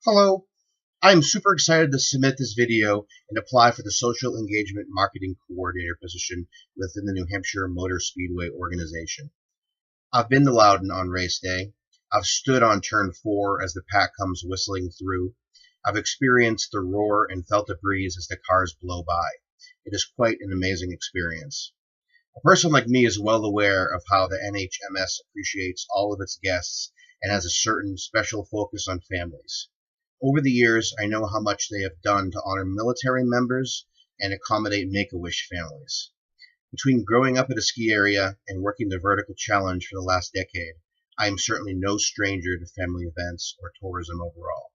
Hello, I'm super excited to submit this video and apply for the Social Engagement Marketing Coordinator position within the New Hampshire Motor Speedway organization. I've been to Loudon on race day. I've stood on turn 4 as the pack comes whistling through. I've experienced the roar and felt the breeze as the cars blow by. It is quite an amazing experience. A person like me is well aware of how the NHMS appreciates all of its guests and has a certain special focus on families. Over the years, I know how much they have done to honor military members and accommodate Make-A-Wish families. Between growing up at a ski area and working the vertical challenge for the last decade, I am certainly no stranger to family events or tourism overall.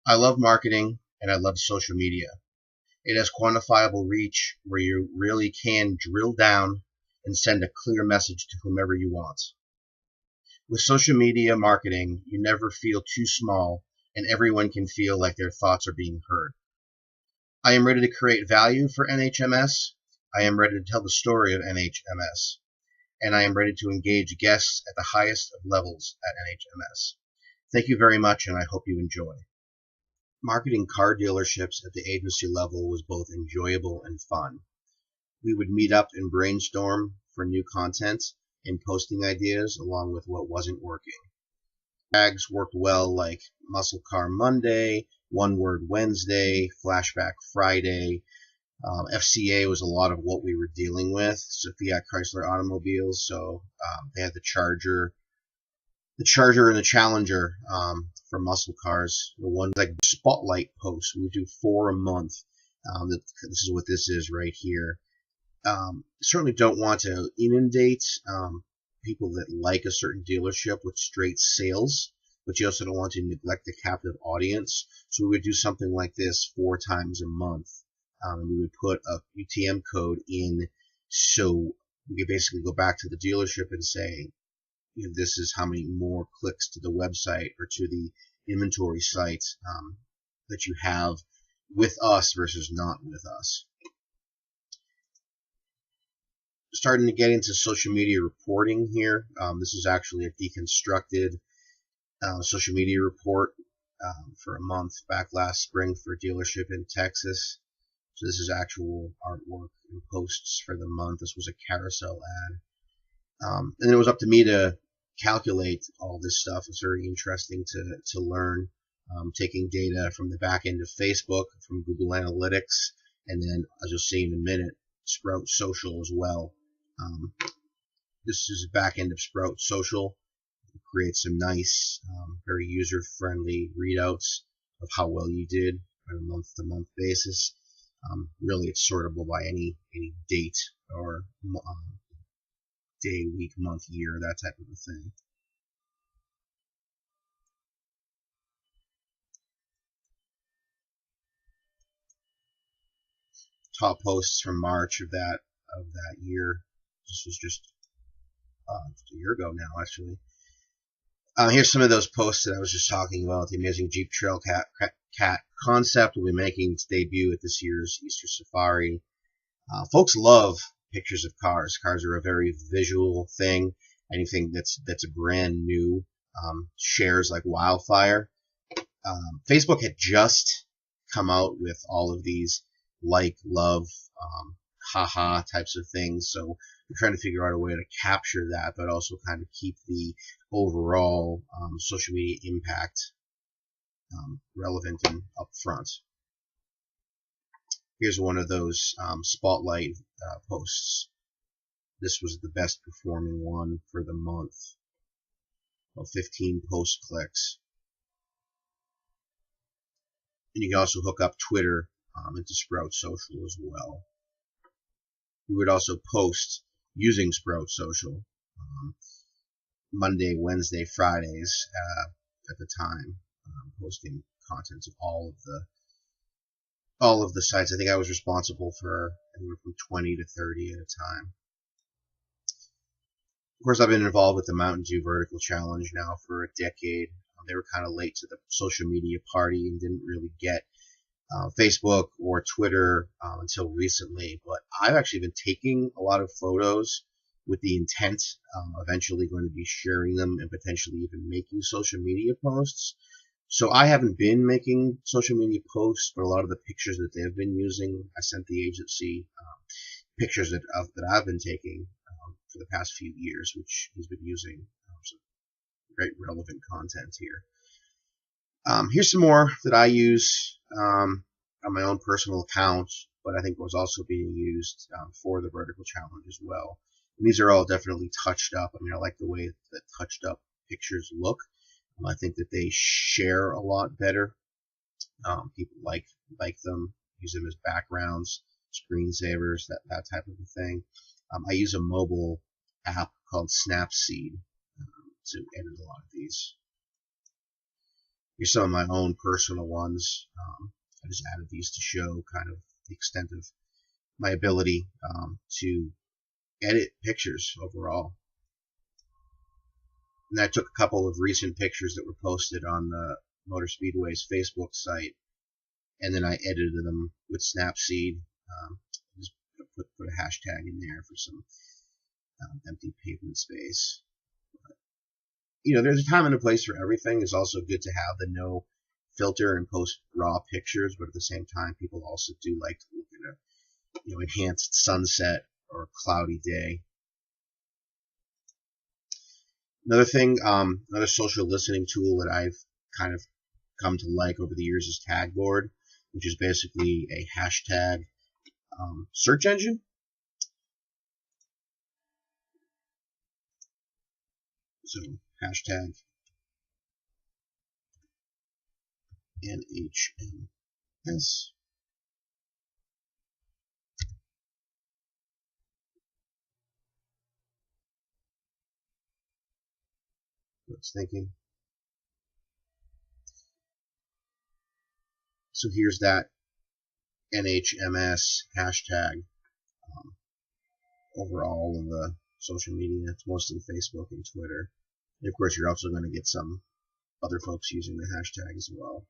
I love marketing and I love social media. It has quantifiable reach where you really can drill down and send a clear message to whomever you want. With social media marketing, you never feel too small and everyone can feel like their thoughts are being heard. I am ready to create value for NHMS. I am ready to tell the story of NHMS. And I am ready to engage guests at the highest of levels at NHMS. Thank you very much, and I hope you enjoy. Marketing car dealerships at the agency level was both enjoyable and fun. We would meet up and brainstorm for new content and posting ideas along with what wasn't working. Tags worked well like Muscle Car Monday, One Word Wednesday, Flashback Friday. FCA was a lot of what we were dealing with. Fiat Chrysler automobiles, so they had the Charger and the Challenger for muscle cars. The ones like spotlight posts, we would do 4 a month. This is what this is right here. Certainly don't want to inundate people that like a certain dealership with straight sales, but you also don't want to neglect the captive audience. So we would do something like this 4 times a month. We would put a UTM code in, so we could basically go back to the dealership and say, this is how many more clicks to the website or to the inventory site that you have with us versus not with us. Starting to get into social media reporting here. This is actually a deconstructed social media report for a month back last spring for a dealership in Texas. So this is actual artwork and posts for the month. This was a carousel ad. And it was up to me to calculate all this stuff. It's very interesting to learn. Taking data from the back end of Facebook, from Google Analytics, and then, as you'll see in a minute, Sprout Social as well. This is the back end of Sprout Social. It creates some nice, very user-friendly readouts of how well you did on a month-to-month basis. Really, it's sortable by any date or day, week, month, year, that type of a thing. Top posts from March of that year. This was just a year ago now, actually. Here's some of those posts that I was just talking about. The amazing Jeep Trail Cat concept will be making its debut at this year's Easter Safari. Folks love pictures of cars. Cars are a very visual thing. Anything that's brand new shares like wildfire. Facebook had just come out with all of these like, love, haha types of things. So we're trying to figure out a way to capture that, but also kind of keep the overall social media impact relevant and upfront. Here's one of those spotlight posts. This was the best performing one for the month. About 15 post clicks. And you can also hook up Twitter into Sprout Social as well. We would also post using Sprout Social Monday, Wednesday, Fridays at the time, posting contents of all of the sites. I think I was responsible for anywhere from 20 to 30 at a time. Of course, I've been involved with the Mountain Dew Vertical Challenge now for a decade. They were kind of late to the social media party and didn't really get Facebook or Twitter until recently, but I've actually been taking a lot of photos with the intent eventually going to be sharing them and potentially even making social media posts. So I haven't been making social media posts, but a lot of the pictures that they've been using, I sent the agency pictures that I've been taking for the past few years, which he's been using. Some great relevant content here. Here's some more that I use on my own personal account, but I think was also being used for the vertical challenge as well. And these are all definitely touched up. I mean, I like the way that touched up pictures look. I think that they share a lot better. People like them, use them as backgrounds, screensavers, that type of a thing. I use a mobile app called Snapseed to edit a lot of these. Here's some of my own personal ones. I just added these to show kind of the extent of my ability to edit pictures overall. And I took a couple of recent pictures that were posted on the Motor Speedway's Facebook site, and then I edited them with Snapseed. Just put a hashtag in there for some empty pavement space. But, you know, there's a time and a place for everything. It's also good to have the no filter and post raw pictures, but at the same time, people also do like to look at a enhanced sunset or a cloudy day. Another thing, another social listening tool that I've kind of come to like over the years is Tagboard, which is basically a hashtag search engine. So hashtag NHMS. What's thinking? So here's that NHMS hashtag over all of the social media. It's mostly Facebook and Twitter. And of course, you're also going to get some other folks using the hashtag as well.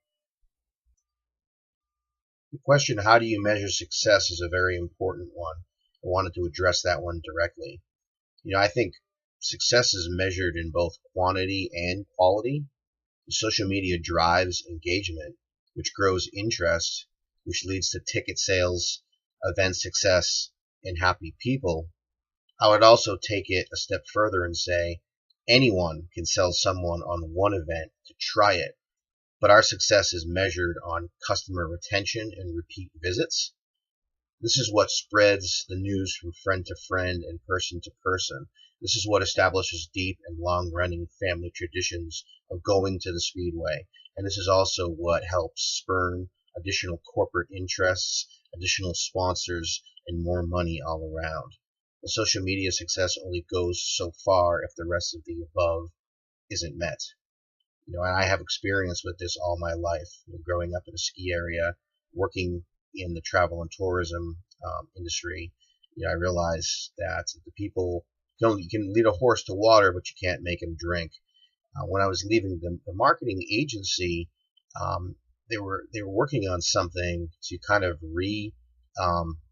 The question, how do you measure success, is a very important one. I wanted to address that one directly. I think success is measured in both quantity and quality. Social media drives engagement, which grows interest, which leads to ticket sales, event success, and happy people. I would also take it a step further and say anyone can sell someone on one event to try it, but our success is measured on customer retention and repeat visits. This is what spreads the news from friend to friend and person to person. This is what establishes deep and long-running family traditions of going to the Speedway. And this is also what helps spurn additional corporate interests, additional sponsors, and more money all around. The social media success only goes so far if the rest of the above isn't met. And I have experience with this all my life. Growing up in a ski area, working in the travel and tourism industry, I realized that the people, you can lead a horse to water, but you can't make him drink. When I was leaving the marketing agency, they were working on something to kind of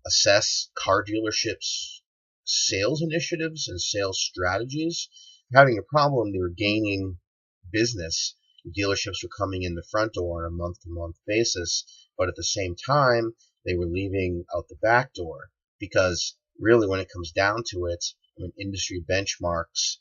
assess car dealerships' sales initiatives and sales strategies. Having a problem, they were gaining business. Dealerships were coming in the front door on a month-to-month basis, but at the same time, they were leaving out the back door, because really, when it comes down to it, when industry benchmarks,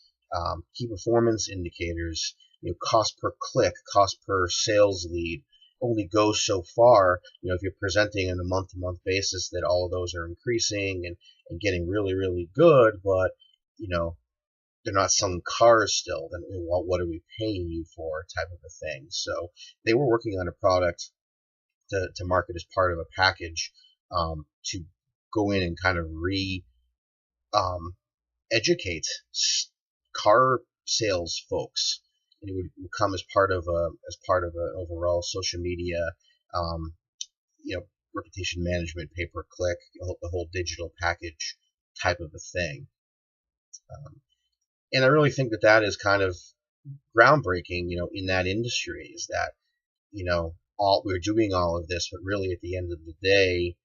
key performance indicators, cost per click, cost per sales lead, only goes so far. If you're presenting on a month-to-month basis that all of those are increasing and getting really, really good, but they're not selling cars still, then what are we paying you for, type of a thing. So they were working on a product to market as part of a package to go in and kind of educate car sales folks. And it would come as part of an overall social media, reputation management, pay per click, the whole digital package type of a thing. And I really think that is kind of groundbreaking, in that industry, is that, we're doing all of this, but really at the end of the day,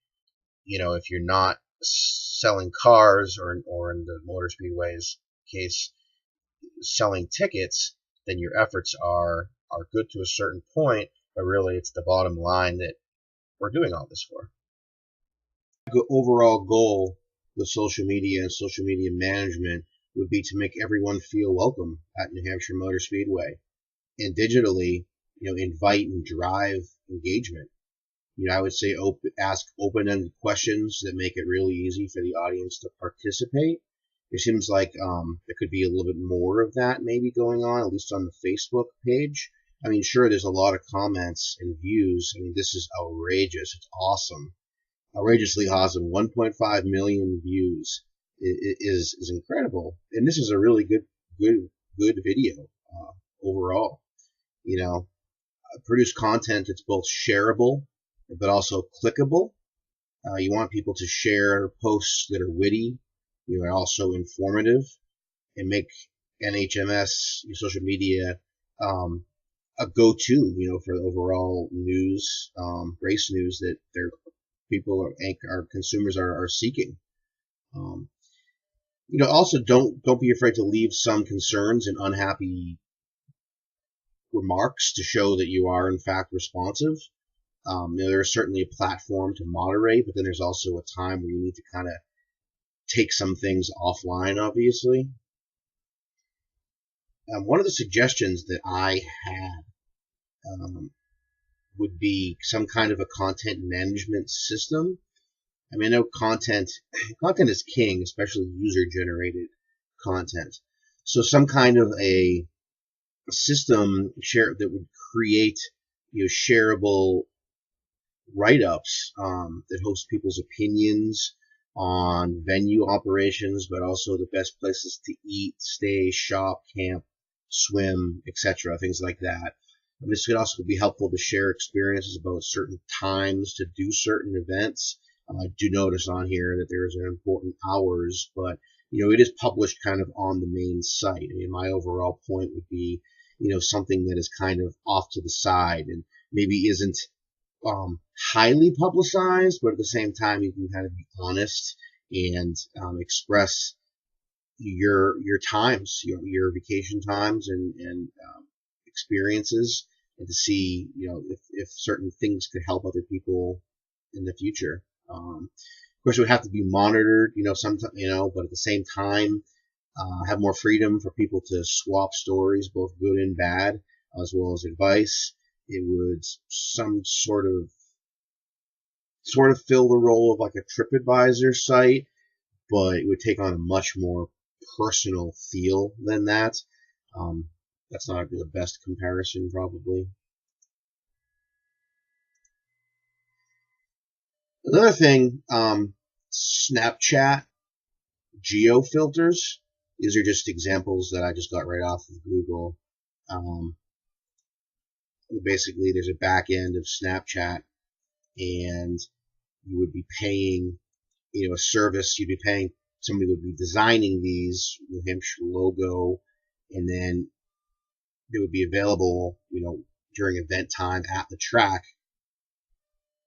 if you're not selling cars, or in the Motor Speedway's case, selling tickets, then your efforts are good to a certain point, but really it's the bottom line that we're doing all this for. The overall goal with social media and social media management would be to make everyone feel welcome at New Hampshire Motor Speedway, and digitally, invite and drive engagement. I would say ask open-ended questions that make it really easy for the audience to participate. It seems like there could be a little bit more of that maybe going on, at least on the Facebook page. I mean, sure, there's a lot of comments and views. I mean, this is outrageous. It's awesome. Outrageously awesome. 1.5 million views is incredible. And this is a really good video overall. Produce content that's both shareable but also clickable. You want people to share posts that are witty, and also informative, and make NHMS social media a go-to, for overall news, race news that their people our consumers are seeking. Also don't be afraid to leave some concerns and unhappy remarks to show that you are in fact responsive. There's certainly a platform to moderate, but then there's also a time where you need to kind of take some things offline, obviously. One of the suggestions that I had would be some kind of a content management system. I mean, I know content is king, especially user-generated content. So some kind of a system that would create shareable write-ups that host people's opinions on venue operations, but also the best places to eat, stay, shop, camp, swim, etc., things like that. And this could also be helpful to share experiences about certain times to do certain events. I do notice on here that there's an important hours, but it is published kind of on the main site. I mean, my overall point would be, something that is kind of off to the side and maybe isn't highly publicized, but at the same time you can kind of be honest and express your times, your vacation times and experiences, and to see if certain things could help other people in the future. Of course, it would have to be monitored, sometimes, but at the same time, have more freedom for people to swap stories, both good and bad, as well as advice. It would some sort of fill the role of like a TripAdvisor site, but it would take on a much more personal feel than that. That's not the best comparison, probably. Another thing, Snapchat geo filters. These are just examples that I just got right off of Google. Basically, there's a back end of Snapchat, and you would be paying, a service. You'd be paying, somebody would be designing these New Hampshire logo, and then they would be available, during event time at the track.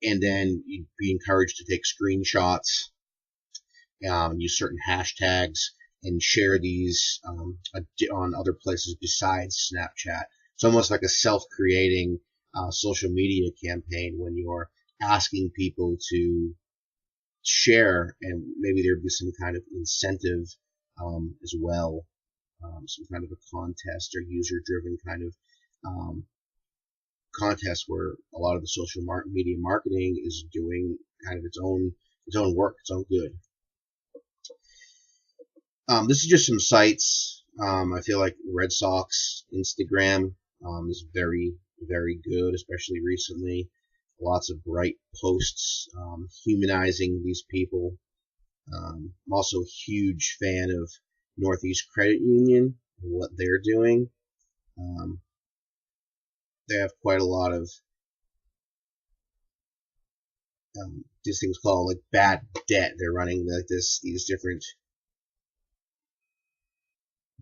And then you'd be encouraged to take screenshots, use certain hashtags, and share these on other places besides Snapchat. It's almost like a self-creating social media campaign when you're asking people to share, and maybe there'd be some kind of incentive as well, some kind of a contest or user-driven kind of contest where a lot of the social media marketing is doing kind of its own work, its own good. This is just some sites. I feel like Red Sox Instagram is very, very good, especially recently. Lots of bright posts humanizing these people. I'm also a huge fan of Northeast Credit Union and what they're doing. They have quite a lot of these things called like bad debt. They're running like these different.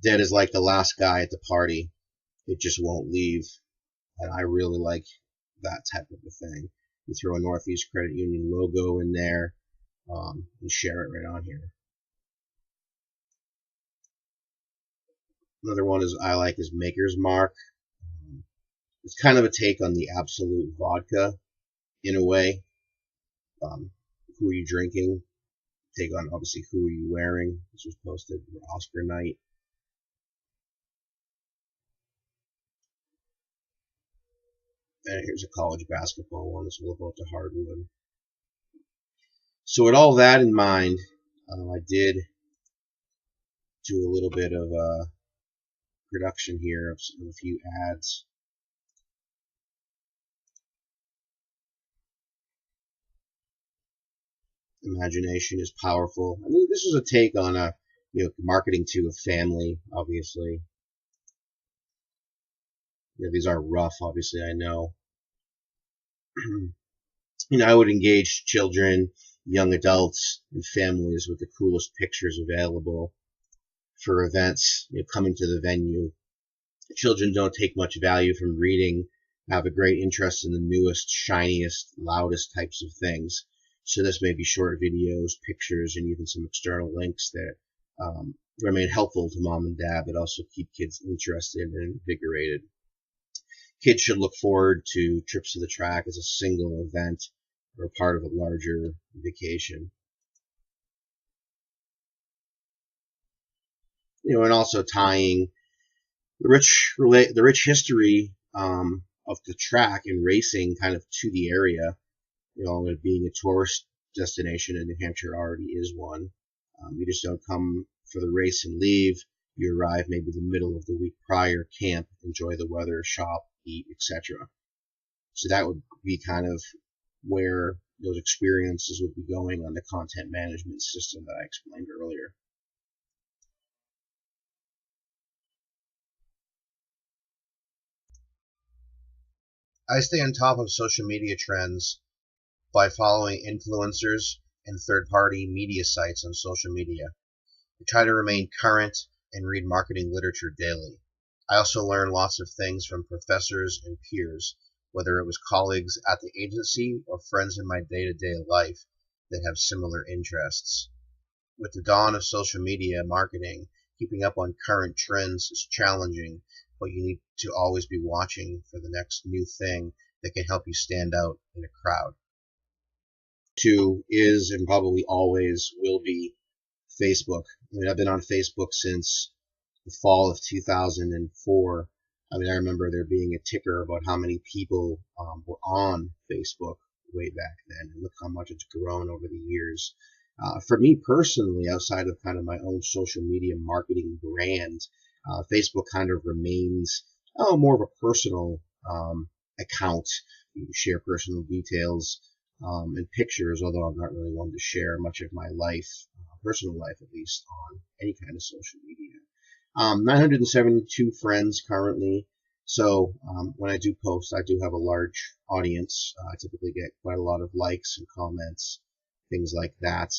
Debt is like the last guy at the party. It just won't leave. And I really like that type of a thing. You throw a Northeast Credit Union logo in there and share it right on here. Another one I like is Maker's Mark. It's kind of a take on the Absolute vodka in a way. Um, who are you drinking? Take on obviously who are you wearing. This was posted for Oscar night. And here's a college basketball one. This will about the hardwood. So with all that in mind, I did do a little bit of production here of a few ads. Imagination is powerful. I mean, this is a take on marketing to a family, obviously. These are rough, obviously, I know. I would engage children, young adults, and families with the coolest pictures available for events, coming to the venue. Children don't take much value from reading, have a great interest in the newest, shiniest, loudest types of things. So this may be short videos, pictures, and even some external links that remain helpful to mom and dad, but also keep kids interested and invigorated. Kids should look forward to trips to the track as a single event or part of a larger vacation. And also tying the rich history of the track and racing kind of to the area. Being a tourist destination in New Hampshire already is one. You just don't come for the race and leave. You arrive maybe the middle of the week prior, camp, enjoy the weather, shop, eat, etc. So that would be kind of where those experiences would be going on the content management system that I explained earlier. I stay on top of social media trends by following influencers and third-party media sites on social media. I try to remain current and read marketing literature daily. I also learn lots of things from professors and peers, whether it was colleagues at the agency or friends in my day-to-day life that have similar interests. With the dawn of social media marketing, keeping up on current trends is challenging, but you need to always be watching for the next new thing that can help you stand out in a crowd. Two is and probably always will be Facebook. I've been on Facebook since the fall of 2004. I remember there being a ticker about how many people were on Facebook way back then, and look how much it's grown over the years. For me personally, outside of kind of my own social media marketing brand, Facebook kind of remains more of a personal account. You share personal details and pictures, although I'm not really one to share much of my life, personal life at least, on any kind of social media. 972 friends currently. So when I do post, I do have a large audience. I typically get quite a lot of likes and comments, things like that.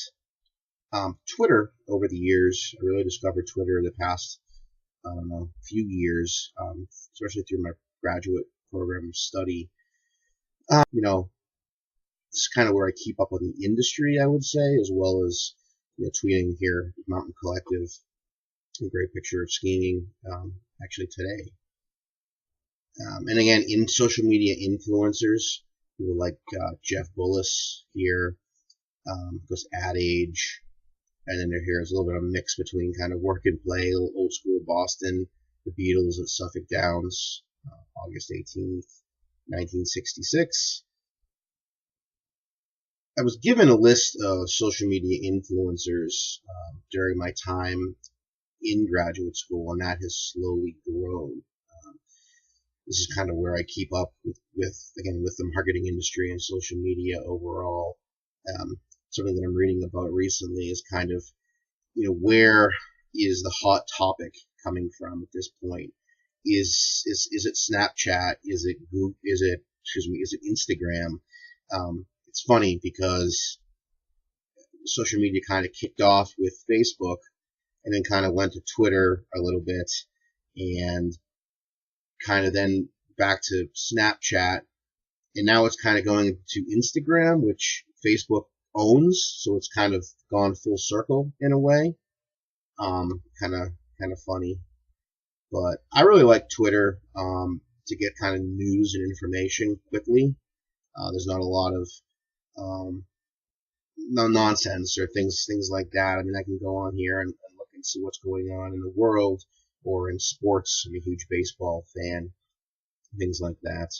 Twitter, over the years, I really discovered Twitter the past, few years, especially through my graduate program of study. This is kind of where I keep up on the industry, I would say, as well as tweeting here, Mountain Collective. A great picture of skiing actually today. And again, in social media influencers, people like Jeff Bullis here, goes Ad Age, and then here's a little bit of a mix between kind of work and play, old school Boston, the Beatles at Suffolk Downs, August 18th, 1966. I was given a list of social media influencers during my time in graduate school, and that has slowly grown. This is kind of where I keep up with the marketing industry and social media overall. Something that I'm reading about recently is kind of, where is the hot topic coming from at this point? Is it Snapchat? Is it Google? Is it Instagram? It's funny because social media kind of kicked off with Facebook, and then kind of went to Twitter a little bit, and kind of then back to Snapchat, and now it's kind of going to Instagram, which Facebook owns, so it's kind of gone full circle in a way. Kind of funny. But I really like Twitter to get kind of news and information quickly. There's not a lot of no nonsense or things like that. I mean, I can go on here and look and see what's going on in the world or in sports. I'm a huge baseball fan, things like that.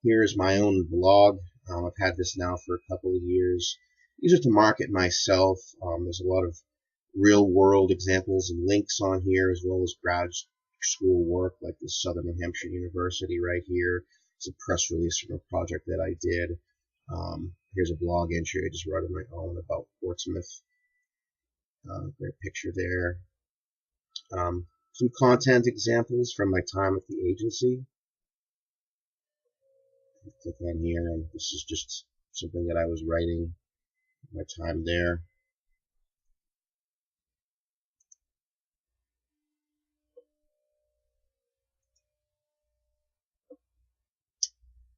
Here's my own blog. I've had this now for a couple of years. Use it to market myself. There's a lot of real world examples and links on here, as well as grad school work like this Southern New Hampshire University right here. It's a press release from a project that I did. Here's a blog entry I just wrote on my own about Portsmouth. Great picture there. Some content examples from my time at the agency. Click on here, and this is just something that I was writing my time there.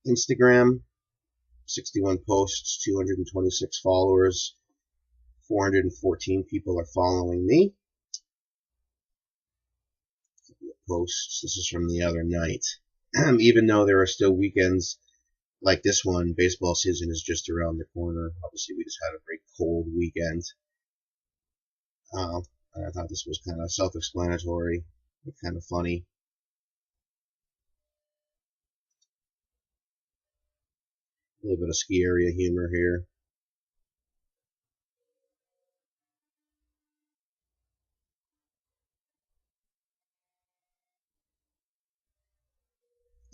Instagram, 61 posts, 226 followers, 414 people are following me. Posts. This is from the other night. Even though there are still weekends like this one, baseball season is just around the corner. Obviously, we just had a very cold weekend. And I thought this was kind of self-explanatory, but kind of funny. A little bit of ski area humor here.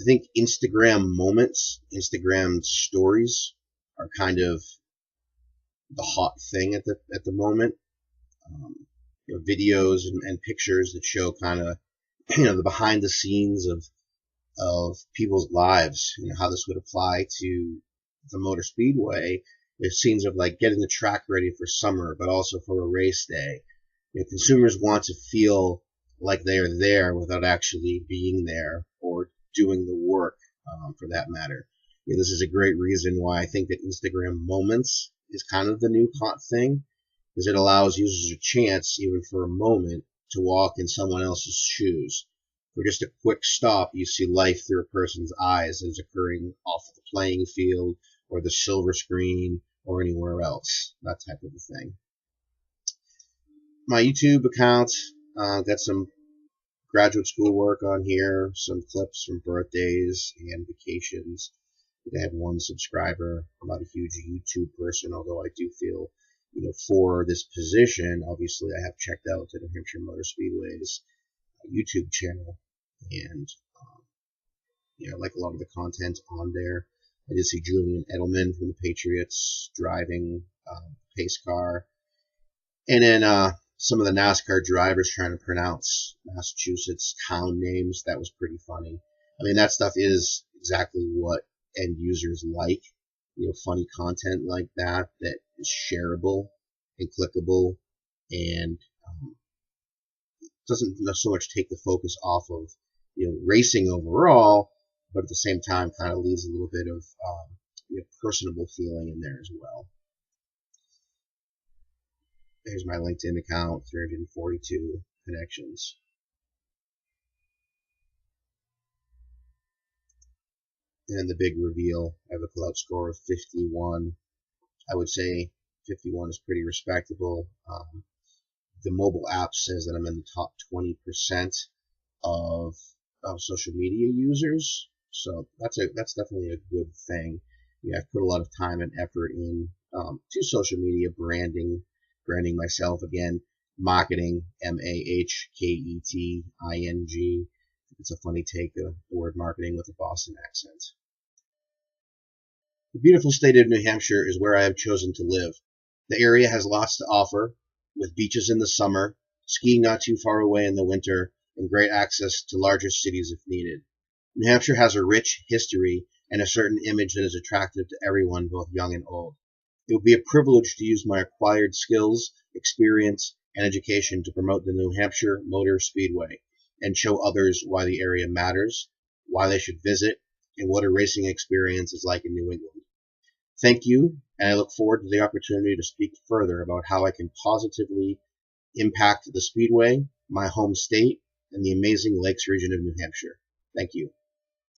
I think Instagram moments, Instagram stories are kind of the hot thing at the moment. Videos and pictures that show kind of the behind the scenes of people's lives. How this would apply to the motor speedway. There's scenes of like getting the track ready for summer, but also for a race day. Consumers want to feel like they are there without actually being there or doing the work, for that matter. This is a great reason why I think that Instagram Moments is kind of the new hot thing, because it allows users a chance, even for a moment, to walk in someone else's shoes. For just a quick stop, you see life through a person's eyes as occurring off the playing field or the silver screen or anywhere else, that type of a thing. My YouTube account, got some graduate school work on here, some clips from birthdays and vacations. I had one subscriber. I'm not a huge YouTube person, although I do feel, for this position, obviously I have checked out the New Hampshire Motor Speedway's YouTube channel, and I like a lot of the content on there. I did see Julian Edelman from the Patriots driving pace car, and then some of the NASCAR drivers trying to pronounce Massachusetts town names. That was pretty funny. I mean, that stuff is exactly what end users like. Funny content like that is shareable and clickable, and doesn't so much take the focus off of racing overall, but at the same time kind of leaves a little bit of personable feeling in there as well. There's my LinkedIn account, 342 connections. And the big reveal, I have a clout score of 51. I would say 51 is pretty respectable. The mobile app says that I'm in the top 20% of social media users, so that's definitely a good thing. I've put a lot of time and effort in to social media branding myself, again, marketing, MAHKETING. It's a funny take of the word marketing with a Boston accent. The beautiful state of New Hampshire is where I have chosen to live. The area has lots to offer, with beaches in the summer, skiing not too far away in the winter, and great access to larger cities if needed. New Hampshire has a rich history and a certain image that is attractive to everyone, both young and old. It would be a privilege to use my acquired skills, experience, and education to promote the New Hampshire Motor Speedway and show others why the area matters, why they should visit, and what a racing experience is like in New England. Thank you, and I look forward to the opportunity to speak further about how I can positively impact the Speedway, my home state, and the amazing Lakes region of New Hampshire. Thank you.